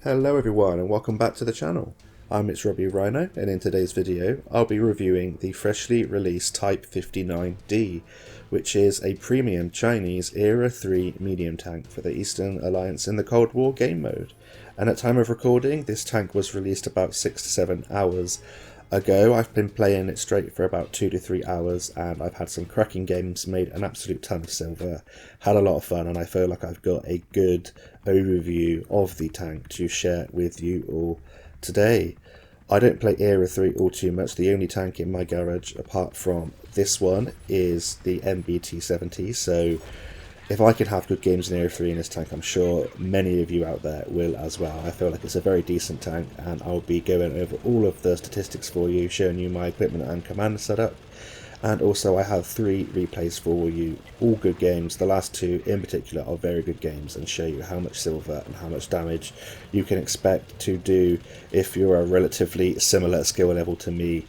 Hello everyone and welcome back to the channel. I'm It's Robbie Rhino, and in today's video I'll be reviewing the freshly released Type 59D, which is a premium Chinese Era 3 medium tank for the Eastern Alliance in the Cold War game mode. And at time of recording, this tank was released about 6 to 7 hours ago. I've been playing it straight for about 2 to 3 hours, and I've had some cracking games, made an absolute ton of silver, had a lot of fun, and I feel like I've got a good overview of the tank to share with you all today. I don't play Era 3 all too much. The only tank in my garage apart from this one is the MBT-70, so if I can have good games in Era 3 in this tank, I'm sure many of you out there will as well. I feel like it's a very decent tank, and I'll be going over all of the statistics for you, showing you my equipment and command setup. And also I have 3 replays for you, all good games. The last 2 in particular are very good games and show you how much silver and how much damage you can expect to do if you're a relatively similar skill level to me.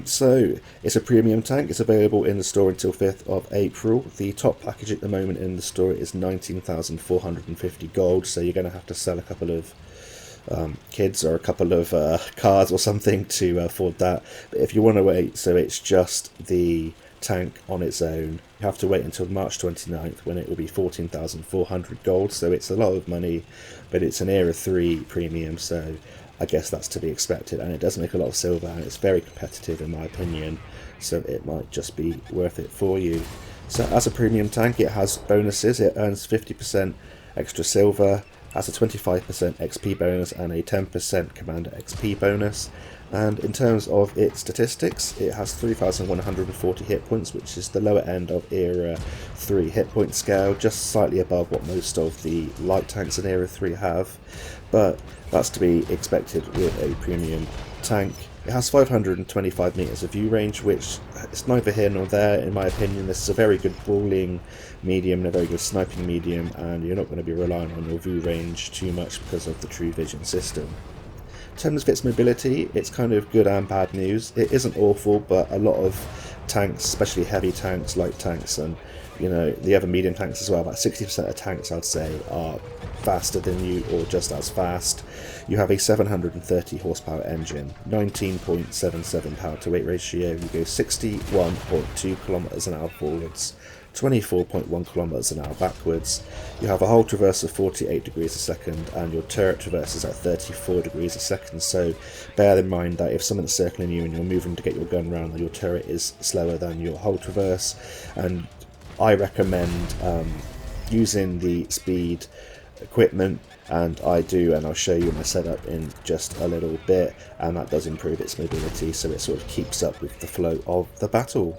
So it's a premium tank. It's available in the store until 5th of April. The top package at the moment in the store is 19,450 gold, so you're going to have to sell a couple of kids or a couple of cars or something to afford that. But if you want to wait, so it's just the tank on its own, you have to wait until March 29th when it will be 14,400 gold, so it's a lot of money, but it's an Era 3 premium, so I guess that's to be expected, and it does make a lot of silver, and it's very competitive in my opinion, so it might just be worth it for you. So as a premium tank, it has bonuses. It earns 50% extra silver, has a 25% XP bonus and a 10% Commander XP bonus. And in terms of its statistics, it has 3,140 hit points, which is the lower end of Era 3 hit point scale, just slightly above what most of the light tanks in Era 3 have, but that's to be expected with a premium tank. It has 525 meters of view range, which is neither here nor there in my opinion. This is a very good brawling medium and a very good sniping medium, and you're not going to be relying on your view range too much because of the True Vision system. In terms of its mobility, it's kind of good and bad news. It isn't awful, but a lot of tanks, especially heavy tanks, light tanks, and the other medium tanks as well, about 60% of tanks I'd say are faster than you or just as fast. You have a 730 horsepower engine, 19.77 power to weight ratio, you go 61.2 kilometers an hour forwards, 24.1 kilometers an hour backwards. You have a hull traverse of 48 degrees a second, and your turret traverses at 34 degrees a second, so bear in mind that if someone's circling you and you're moving to get your gun round, your turret is slower than your hull traverse. And I recommend using the speed equipment, and I do, and I'll show you my setup in just a little bit, and that does improve its mobility, so it sort of keeps up with the flow of the battle.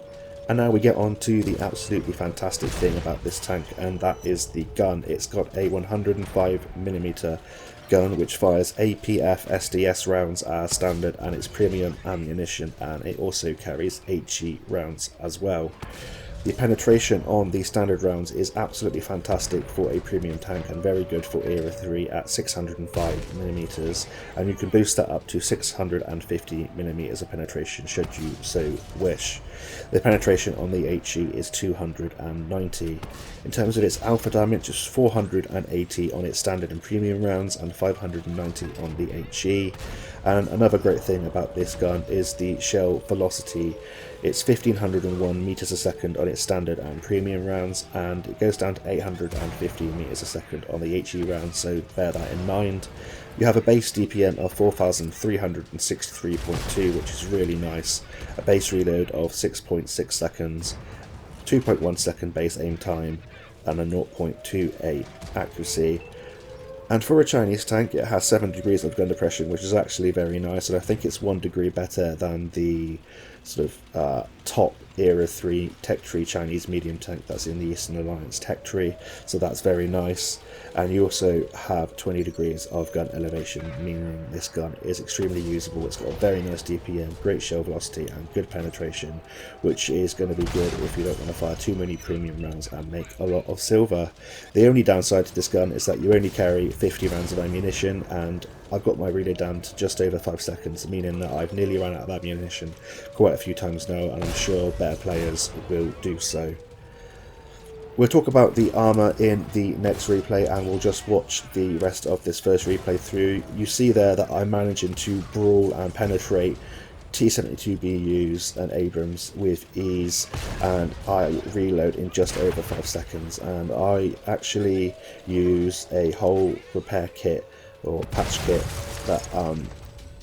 And now we get on to the absolutely fantastic thing about this tank, and that is the gun. It's got a 105mm gun which fires APF SDS rounds as standard, and it's premium ammunition, and it also carries HE rounds as well. The penetration on the standard rounds is absolutely fantastic for a premium tank and very good for Era 3 at 605mm, and you can boost that up to 650mm of penetration should you so wish. The penetration on the HE is 290. In terms of its alpha damage, it's 480 on its standard and premium rounds and 590 on the HE. And another great thing about this gun is the shell velocity. It's 1501 meters a second on its standard and premium rounds, and it goes down to 850 meters a second on the HE rounds, so bear that in mind. You have a base DPM of 4,363.2, which is really nice, a base reload of 6.6 seconds, 2.1 second base aim time, and a 0.28 accuracy. And for a Chinese tank, it has 7 degrees of gun depression, which is actually very nice, and I think it's 1 degree better than the sort of top Era 3 tech tree Chinese medium tank that's in the Eastern Alliance tech tree, so that's very nice. And you also have 20 degrees of gun elevation, meaning this gun is extremely usable. It's got a very nice DPM, great shell velocity and good penetration, which is going to be good if you don't want to fire too many premium rounds and make a lot of silver. The only downside to this gun is that you only carry 50 rounds of ammunition, and I've got my reload down to just over 5 seconds, meaning that I've nearly run out of ammunition quite a few times now, and I'm sure better players will do so. We'll talk about the armour in the next replay, and we'll just watch the rest of this first replay through. You see there that I'm managing to brawl and penetrate T-72BUs and Abrams with ease, and I reload in just over 5 seconds, and I actually use a whole repair kit or patch kit that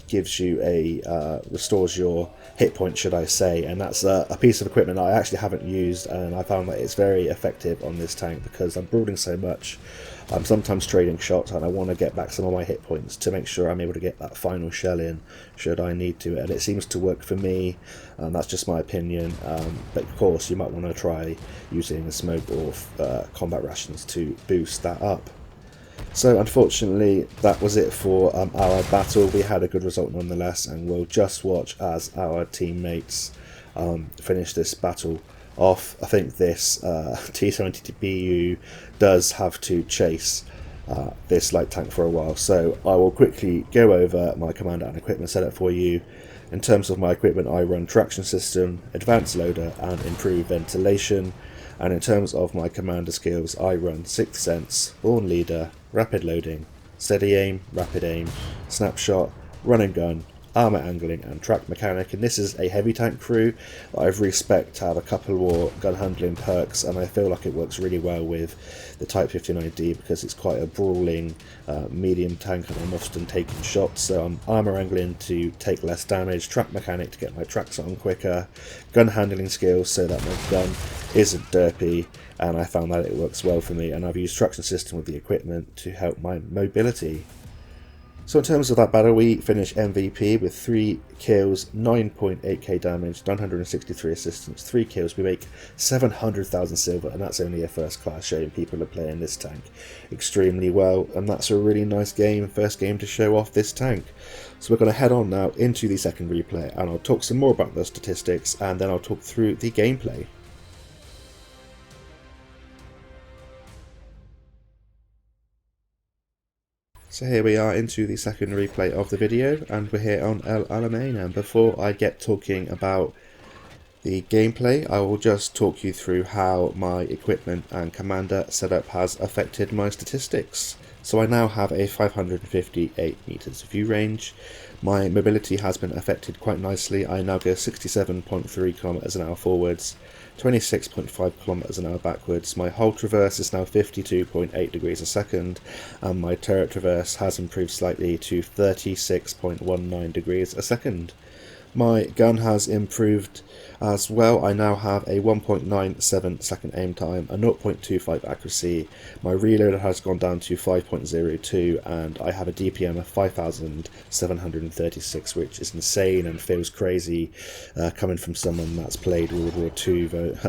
gives you a restores your hit point, should I say, and that's a piece of equipment I actually haven't used, and I found that it's very effective on this tank because I'm brawling so much. I'm sometimes trading shots and I want to get back some of my hit points to make sure I'm able to get that final shell in should I need to, and it seems to work for me. That's just my opinion, but of course you might want to try using smoke or combat rations to boost that up. So unfortunately that was it for our battle. We had a good result nonetheless, and we'll just watch as our teammates finish this battle off. I think this T-72BU does have to chase this light tank for a while, so I will quickly go over my commander and equipment setup for you. In terms of my equipment, I run traction system, advanced loader and improved ventilation. And in terms of my commander skills, I run Sixth Sense, Born Leader, Rapid Loading, Steady Aim, Rapid Aim, Snapshot, Run and Gun, Armour Angling and Track Mechanic, and this is a heavy tank crew that I've respect to have a couple more gun handling perks, and I feel like it works really well with the Type 59D because it's quite a brawling medium tank, and I'm often taking shots, so I'm Armour Angling to take less damage, Track Mechanic to get my tracks on quicker, gun handling skills so that my gun isn't derpy, and I found that it works well for me, and I've used traction system with the equipment to help my mobility. So in terms of that battle, we finish MVP with 3 kills, 9.8k damage, 963 assistance, 3 kills. We make 700,000 silver, and that's only a first class, showing people are playing this tank extremely well, and that's a really nice game, first game to show off this tank. So we're going to head on now into the second replay, and I'll talk some more about the statistics, and then I'll talk through the gameplay. So here we are into the second replay of the video, and we're here on El Alamein, and before I get talking about the gameplay, I will just talk you through how my equipment and commander setup has affected my statistics. So I now have a 558 meters view range. My mobility has been affected quite nicely. I now go 67.3 kilometers an hour forwards, 26.5 kilometers an hour backwards. My hull traverse is now 52.8 degrees a second, and my turret traverse has improved slightly to 36.19 degrees a second. My gun has improved as well. I now have a 1.97 second aim time, a 0.25 accuracy. My reload has gone down to 5.02, and I have a DPM of 5,736, which is insane and feels crazy coming from someone that's played World War II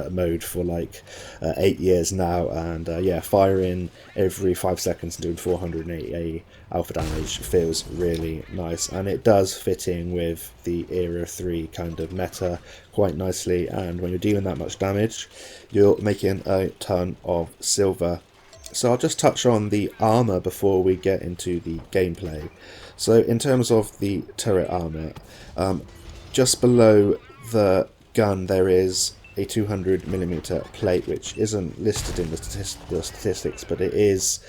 mode for like 8 years now, and yeah, firing every 5 seconds and doing 480 alpha damage feels really nice, and it does fit in with the Era 3 kind of meta quite nicely, and when you're dealing that much damage you're making a ton of silver. So I'll just touch on the armour before we get into the gameplay. So in terms of the turret armour, just below the gun there is a 200mm plate which isn't listed in the statistics, but it is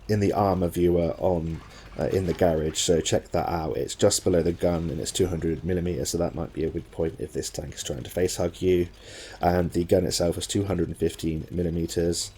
in the armour viewer on in the garage, so check that out. It's just below the gun and it's 200mm, so that might be a weak point if this tank is trying to face hug you. And the gun itself is 215mm.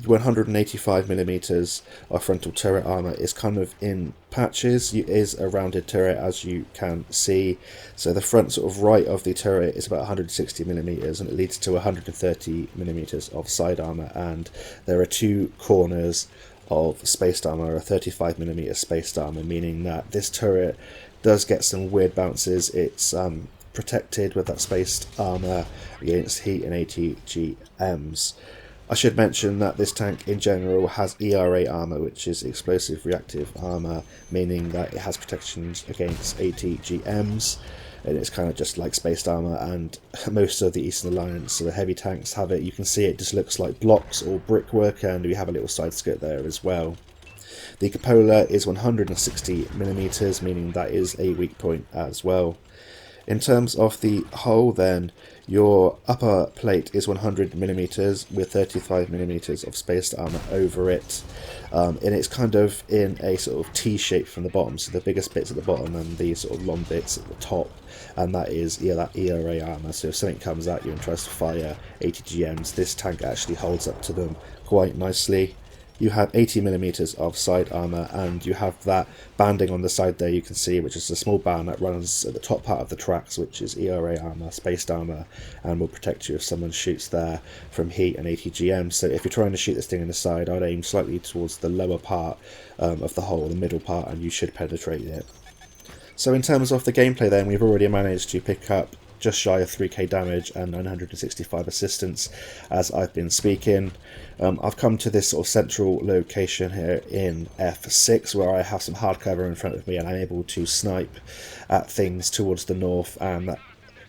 185mm of frontal turret armour is kind of in patches. It is a rounded turret, as you can see, so the front sort of right of the turret is about 160mm, and it leads to 130mm of side armour, and there are 2 corners of spaced armour, a 35mm spaced armour, meaning that this turret does get some weird bounces. It's protected with that spaced armour against heat and ATGMs. I should mention that this tank in general has ERA armour, which is explosive reactive armour, meaning that it has protections against ATGMs, and it's kind of just like spaced armour, and most of the Eastern Alliance, so the heavy tanks have it. You can see it just looks like blocks or brickwork, and we have a little side skirt there as well. The cupola is 160mm, meaning that is a weak point as well. In terms of the hull then, your upper plate is 100mm with 35mm of spaced armour over it, and it's kind of in a sort of T shape from the bottom, so the biggest bits at the bottom and the sort of long bits at the top, and that is that ERA armour. So if something comes at you and tries to fire 80 GMs, this tank actually holds up to them quite nicely. You have 80mm of side armour, and you have that banding on the side there you can see, which is a small band that runs at the top part of the tracks, which is ERA armour, spaced armour, and will protect you if someone shoots there from heat and 80 GM. So if you're trying to shoot this thing in the side, I'd aim slightly towards the lower part of the hull, the middle part, and you should penetrate it. So in terms of the gameplay then, we've already managed to pick up just shy of 3k damage and 965 assistance as I've been speaking. I've come to this sort of central location here in F6 where I have some hard cover in front of me, and I'm able to snipe at things towards the north and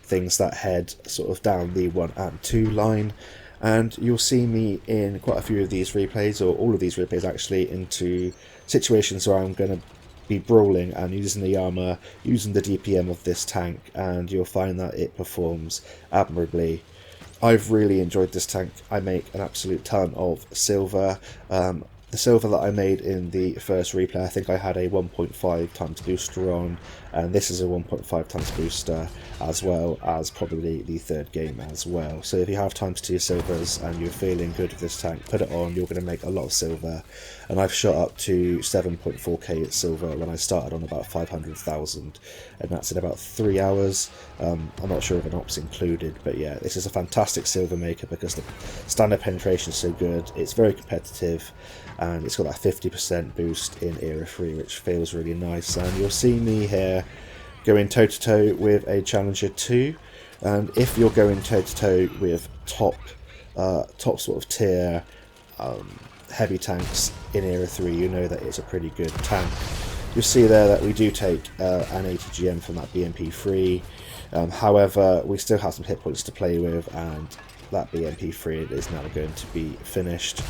things that head sort of down the 1 and 2 line. And you'll see me in quite a few of these replays, or all of these replays actually, into situations where I'm going to be brawling and using the armour, using the DPM of this tank, and you'll find that it performs admirably. I've really enjoyed this tank. I make an absolute ton of silver. The silver that I made in the first replay, I think I had a 1.5 times booster on, and this is a 1.5 times booster, as well as probably the third game as well. So if you have times 2 silvers and you're feeling good with this tank, put it on, you're going to make a lot of silver. And I've shot up to 7.4k at silver when I started on about 500,000, and that's in about 3 hours. I'm not sure if an op's included, but yeah, this is a fantastic silver maker because the standard penetration is so good, it's very competitive, and it's got that 50% boost in Era 3, which feels really nice. And you'll see me here going toe-to-toe with a Challenger 2, and if you're going toe-to-toe with top sort of tier heavy tanks in Era 3, you know that it's a pretty good tank. You'll see there that we do take an 80 GM from that BMP3, however we still have some hit points to play with, and that BMP3 is now going to be finished.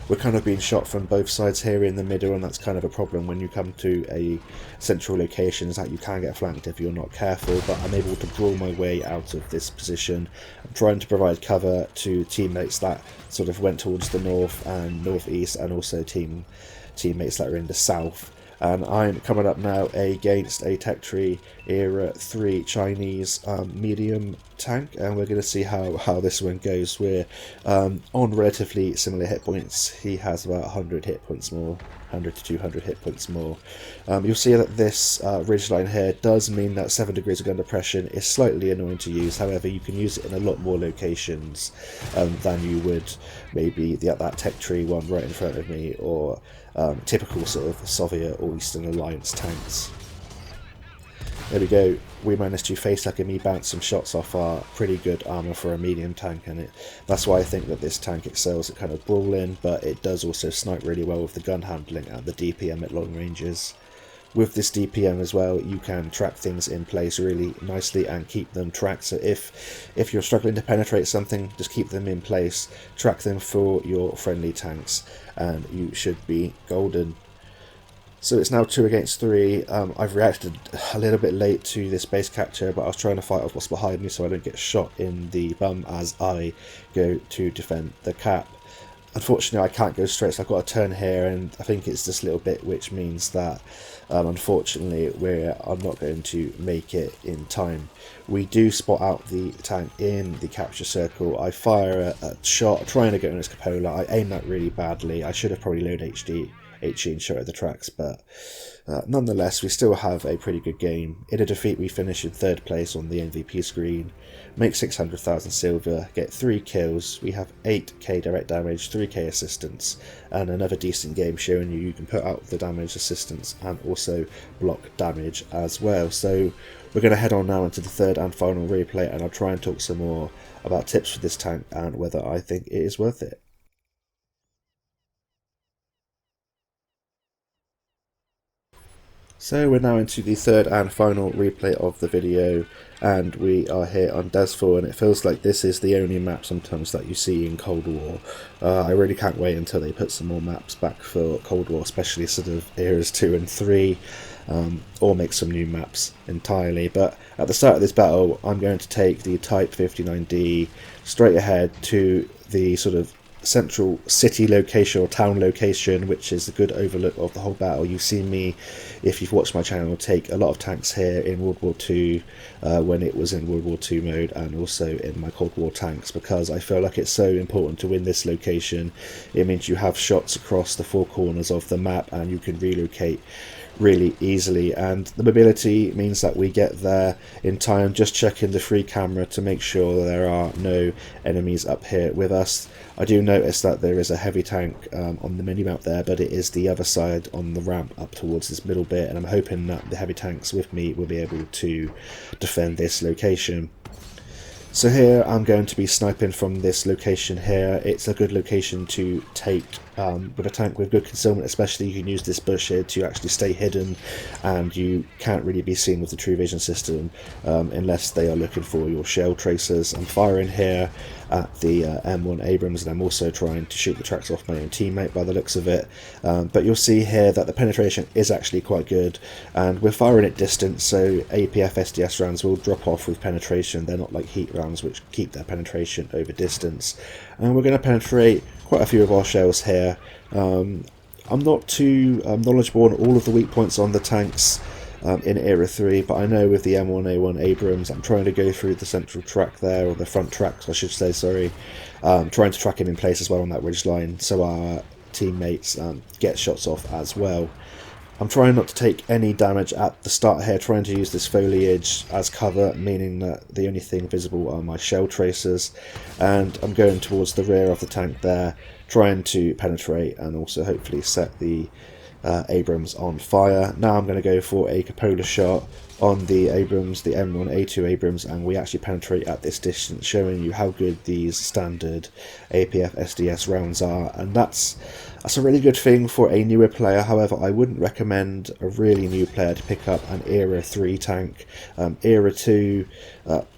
We're kind of being shot from both sides here in the middle, and that's kind of a problem when you come to a central location, is that you can get flanked if you're not careful, but I'm able to brawl my way out of this position. I'm trying to provide cover to teammates that sort of went towards the north and northeast, and also teammates that are in the south. And I'm coming up now against a Tech Tree Era 3 Chinese medium tank, and we're going to see how this one goes. We're on relatively similar hit points. He has about 100 hit points more, 100 to 200 hit points more. You'll see that this ridgeline here does mean that 7 degrees of gun depression is slightly annoying to use. However, you can use it in a lot more locations than you would maybe that Tech Tree one right in front of me, or typical sort of Soviet or Eastern Alliance tanks. There we go, we managed to face-hack me bounce some shots off our pretty good armour for a medium tank, and that's why I think that this tank excels at kind of brawling, but it does also snipe really well with the gun handling and the DPM at long ranges. With this DPM as well, you can track things in place really nicely and keep them tracked. So if you're struggling to penetrate something, just keep them in place, track them for your friendly tanks, and you should be golden. So it's now 2 against 3. I've reacted a little bit late to this base capture, but I was trying to fight off what's behind me so I don't get shot in the bum as I go to defend the cap. Unfortunately, I can't go straight, so I've got to turn here, and I think it's this little bit, which means that unfortunately I'm not going to make it in time. We do spot out the tank in the capture circle. I fire a shot trying to get on its cupola. I aim that really badly. I should have probably loaded HE and shot at the tracks, but nonetheless we still have a pretty good game. In a defeat we finish in 3rd place on the MVP screen, make 600,000 silver, get 3 kills, we have 8k direct damage, 3k assistance, and another decent game showing you can put out the damage, assistance, and also block damage as well. So we're going to head on now into the 3rd and final replay, and I'll try and talk some more about tips for this tank and whether I think it is worth it. So we're now into the 3rd and final replay of the video, and we are here on Desfall, and it feels like this is the only map sometimes that you see in Cold War. I really can't wait until they put some more maps back for Cold War, especially sort of Eras 2 and 3. or make some new maps entirely. But at the start of this battle, I'm going to take the Type 59D straight ahead to the sort of central city location or town location, which is a good overlook of the whole battle. You've seen me, if you've watched my channel, take a lot of tanks here in World War II when it was in World War II mode, and also in my Cold War tanks, because I feel like it's so important to win this location. It means you have shots across the four corners of the map and you can relocate really easily, and the mobility means that we get there in time. Just checking the free camera to make sure there are no enemies up here with us. I do notice that there is a heavy tank on the mini-map there, but it is the other side on the ramp up towards this middle bit, and I'm hoping that the heavy tanks with me will be able to defend this location. So here I'm going to be sniping from this location here. It's a good location to take with a tank with good concealment, especially. You can use this bush here to actually stay hidden, and you can't really be seen with the true vision system unless they are looking for your shell tracers. I'm firing here at the M1 Abrams, and I'm also trying to shoot the tracks off my own teammate by the looks of it, but you'll see here that the penetration is actually quite good, and we're firing at distance, so APF SDS rounds will drop off with penetration. They're not like heat rounds which keep their penetration over distance, and we're going to penetrate quite a few of our shells here. I'm not too knowledgeable on all of the weak points on the tanks in Era 3, but I know with the M1A1 Abrams, I'm trying to go through the central track there, or the front tracks I should say, sorry, trying to track him in place as well on that ridge line, so our teammates get shots off as well. I'm trying not to take any damage at the start here, trying to use this foliage as cover, meaning that the only thing visible are my shell tracers, and I'm going towards the rear of the tank there, trying to penetrate and also hopefully set the Abrams on fire. Now I'm going to go for a cupola shot on the Abrams, the M1A2 Abrams, and we actually penetrate at this distance, showing you how good these standard APF SDS rounds are, and that's a really good thing for a newer player. However, I wouldn't recommend a really new player to pick up an Era 3 tank. Era 2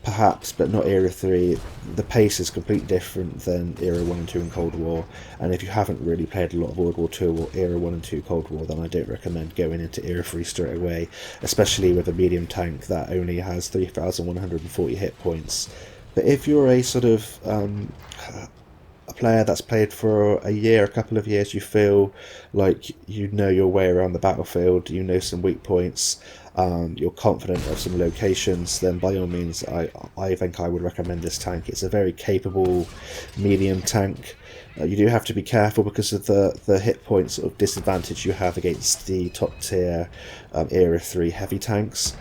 perhaps, but not Era 3. The pace is completely different than Era 1 and 2 in Cold War, and if you haven't really played a lot of World War 2 or Era 1 and 2 Cold War, then I don't recommend going into Era 3 straight away, especially with a medium tank that only has 3,140 hit points. But if you're a sort of a player that's played for a year, a couple of years, you feel like you know your way around the battlefield, you know some weak points, you're confident of some locations, then by all means I think I would recommend this tank. It's a very capable medium tank. You do have to be careful because of the hit point sort of disadvantage you have against the top tier Era 3 heavy tanks.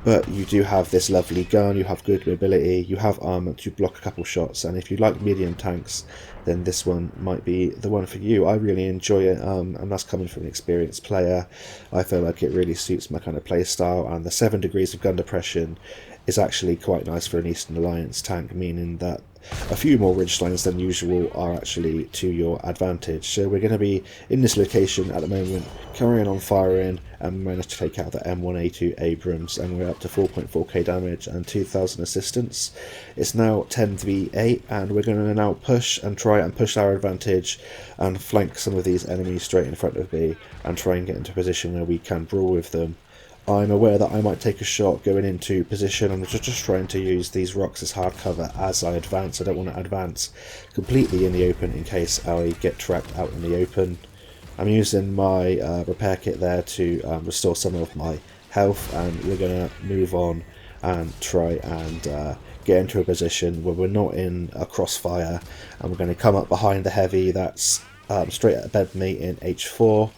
But you do have this lovely gun, you have good mobility, you have armor to block a couple shots, and if you like medium tanks, then this one might be the one for you. I really enjoy it, and that's coming from an experienced player. I feel like it really suits my kind of play style, and the 7 degrees of gun depression is actually quite nice for an Eastern Alliance tank, meaning that a few more ridge lines than usual are actually to your advantage. So we're going to be in this location at the moment, carrying on firing, and we managed to take out the M1A2 Abrams, and we're up to 4.4k damage and 2,000 assistance. It's now 10v8, and we're going to now push and try and push our advantage and flank some of these enemies straight in front of me and try and get into a position where we can brawl with them. I'm aware that I might take a shot going into position. I'm just trying to use these rocks as hard cover as I advance. I don't want to advance completely in the open in case I get trapped out in the open. I'm using my repair kit there to restore some of my health, and we're going to move on and try and get into a position where we're not in a crossfire, and we're going to come up behind the heavy that's straight at bed me in H4.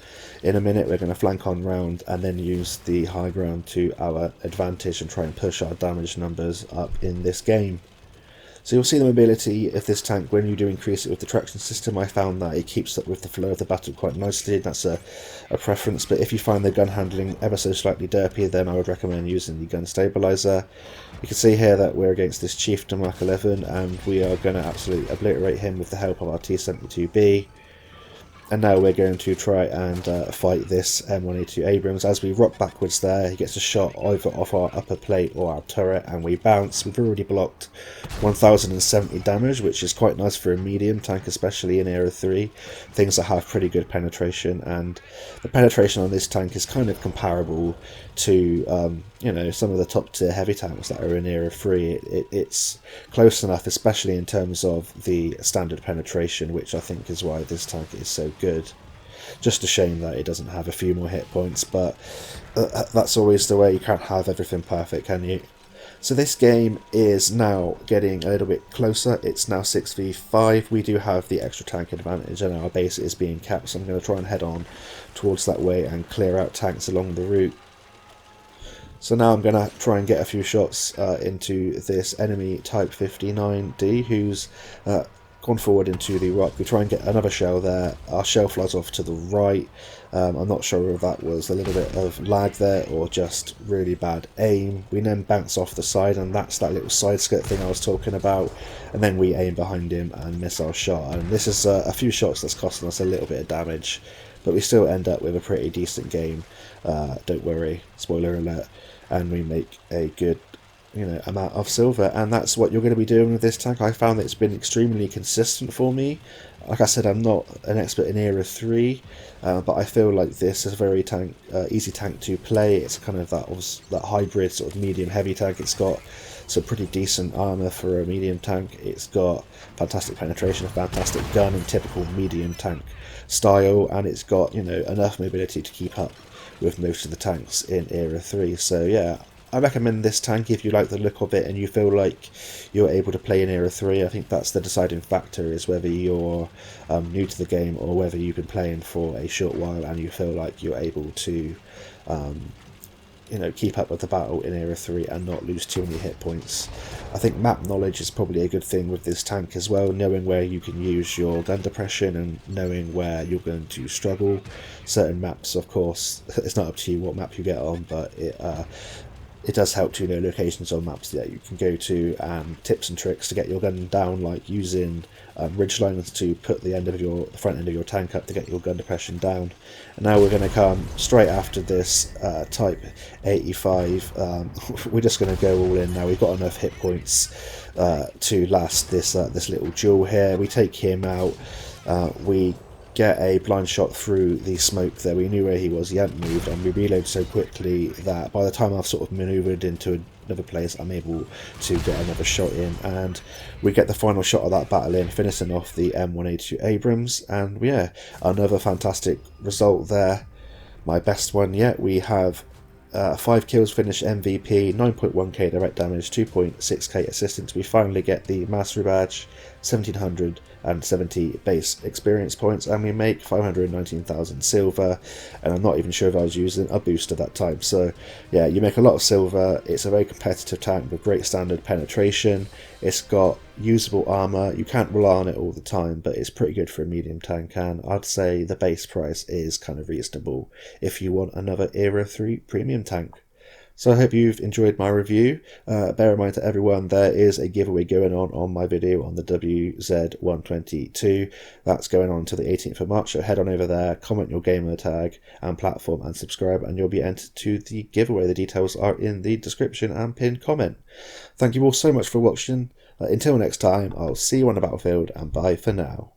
In a minute we're going to flank on round and then use the high ground to our advantage and try and push our damage numbers up in this game. So you'll see the mobility of this tank when you do increase it with the traction system. I found that it keeps up with the flow of the battle quite nicely. That's a preference, but if you find the gun handling ever so slightly derpy, then I would recommend using the gun stabilizer. You can see here that we're against this Chieftain Mark 11, and we are going to absolutely obliterate him with the help of our T-72B. And now we're going to try and fight this M1A2 Abrams. As we rock backwards there, he gets a shot either off our upper plate or our turret, and we bounce. We've already blocked 1070 damage, which is quite nice for a medium tank, especially in Era 3. Things that have pretty good penetration, and the penetration on this tank is kind of comparable to you know, some of the top tier heavy tanks that are in Era 3. It's close enough, especially in terms of the standard penetration, which I think is why this tank is so good. Just a shame that it doesn't have a few more hit points, but that's always the way. You can't have everything perfect, can you? So this game is now getting a little bit closer. It's now 6v5. We do have the extra tank advantage and our base is being kept, so I'm going to try and head on towards that way and clear out tanks along the route. So now I'm going to try and get a few shots into this enemy Type 59D, who's gone forward into the rock. We try and get another shell there. Our shell flies off to the right. I'm not sure if that was a little bit of lag there or just really bad aim. We then bounce off the side, and that's that little side skirt thing I was talking about. And then we aim behind him and miss our shot. And this is a few shots that's costing us a little bit of damage, but we still end up with a pretty decent game. Don't worry, spoiler alert. And we make a good, you know, amount of silver, and that's what you're going to be doing with this tank. I found that it's been extremely consistent for me. Like I said, I'm not an expert in Era 3, but I feel like this is a very easy tank to play. It's kind of that hybrid sort of medium heavy tank. It's got some pretty decent armor for a medium tank. It's got fantastic penetration, a fantastic gun in typical medium tank style, and it's got, you know, enough mobility to keep up with most of the tanks in Era 3. So yeah, I recommend this tank if you like the look of it and you feel like you're able to play in Era 3. I think that's the deciding factor, is whether you're new to the game or whether you've been playing for a short while and you feel like you're able to you know, keep up with the battle in Era 3 and not lose too many hit points. I think map knowledge is probably a good thing with this tank as well, knowing where you can use your gun depression and knowing where you're going to struggle. Certain maps, of course, it's not up to you what map you get on, but it does help to know locations on maps that you can go to, and tips and tricks to get your gun down, like using ridgelines to put the front end of your tank up to get your gun depression down. And now we're going to come straight after this Type 85. We're just going to go all in now. We've got enough hit points to last this little duel here. We take him out. We get a blind shot through the smoke there. We knew where he was, he hadn't moved, and we reload so quickly that by the time I've sort of manoeuvred into another place, I'm able to get another shot in, and we get the final shot of that battle in, finishing off the M1A2 Abrams. And yeah, another fantastic result there, my best one yet. We have 5 kills, finish MVP, 9.1k direct damage, 2.6k assistance. We finally get the mastery badge, 1770 base experience points, and we make 519,000 silver. And I'm not even sure if I was using a boost at that time. So yeah, you make a lot of silver. It's a very competitive tank with great standard penetration. It's got usable armor. You can't rely on it all the time, but it's pretty good for a medium tank, and I'd say the base price is kind of reasonable if you want another Era 3 premium tank. So I hope you've enjoyed my review. Bear in mind to everyone, there is a giveaway going on my video on the WZ122. That's going on until the 18th of March, so head on over there, comment your gamer tag and platform and subscribe, and you'll be entered to the giveaway. The details are in the description and pinned comment. Thank you all so much for watching. Until next time, I'll see you on the battlefield, and bye for now.